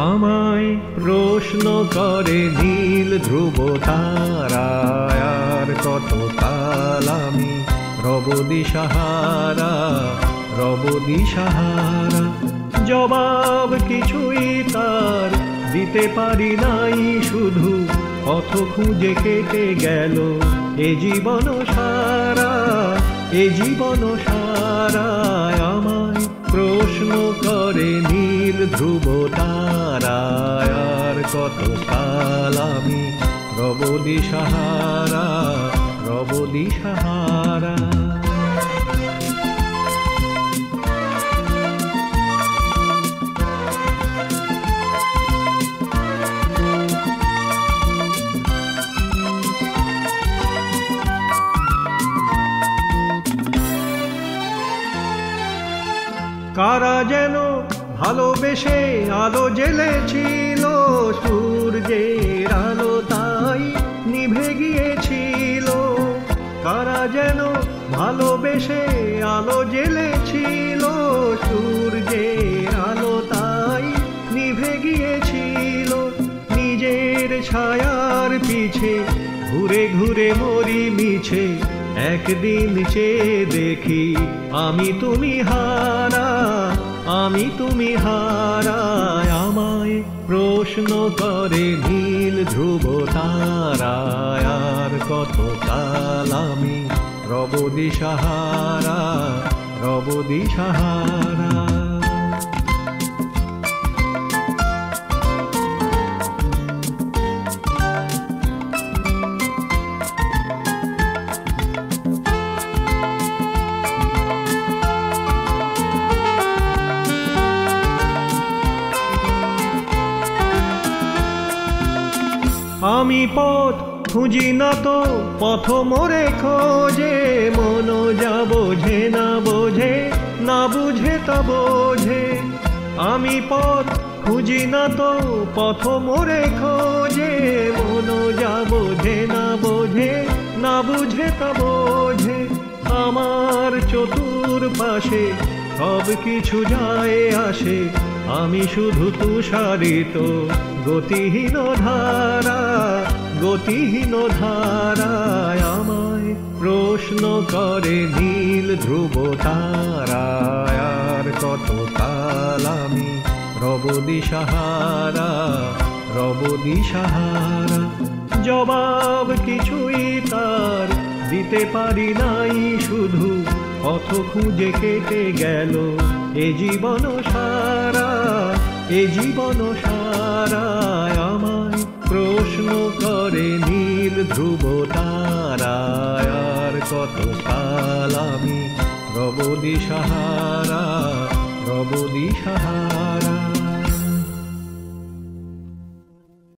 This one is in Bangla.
আমায় প্রশ্ন করে নীল ধ্রুব তারায়, আর কত কাল আমি রব দিশাহারা, রব দিশাহারা। জবাব কিছুই তার দিতে পারি নাই, শুধু পথ খুঁজে কেটে গেল এ জীবন সারা, এ জীবন সারা। আমায় প্রশ্ন করে নীল ধ্রুব তারায়, আর কত কাল আমি রব দিশাহারা, রব দিশাহারা। কারা যেন ভালোবেসে আলো জ্বেলেছিল, সূর্যের আলো তাই নিভে গিয়েছিল। কারা যেন ভালোবেসে আলো জ্বেলেছিল, সূর্যের আলো তাই নিভে গিয়েছিল। নিজের ছায়ার পিছে ঘুরে ঘুরে মরি মিছে, একদিন চেয়ে দেখি আমি তুমি হারা, আমি তুমি হারা। আমায় প্রশ্ন করে নীল ধ্রুব তারায়, আর কত কাল আমি রব দিশাহারা, রব দিশাহারা। আমি পথ খুঁজি না তো পথ মোরে খোঁজে, মন যা বোঝে না বোঝে, না বুঝে তা বোঝে। আমি পথ খুঁজি না তো পথ মোরে খোঁজে, মন যা বোঝে না বোঝে, না বুঝে তা বোঝে। আমার চতুর্পাশে সব কিছু যায় আসে, আমি শুধু তুষারিত গতিহীন ধারা, গতিহীন ধারায়। আমায় প্রশ্ন করে নীল ধ্রুব তারায়, আর কত কাল আমি রব দিশাহারা, রব দিশাহারা। জবাব কিছুই তার দিতে পারি নাই, শুধু পথ খুঁজে কেটে গেল এ জীবন সারা, এ জীবন সারা। আমায় প্রশ্ন করে নীল ধ্রুব তারায়, আর কত কাল আমি রব দিশাহারা, রব দিশাহারা।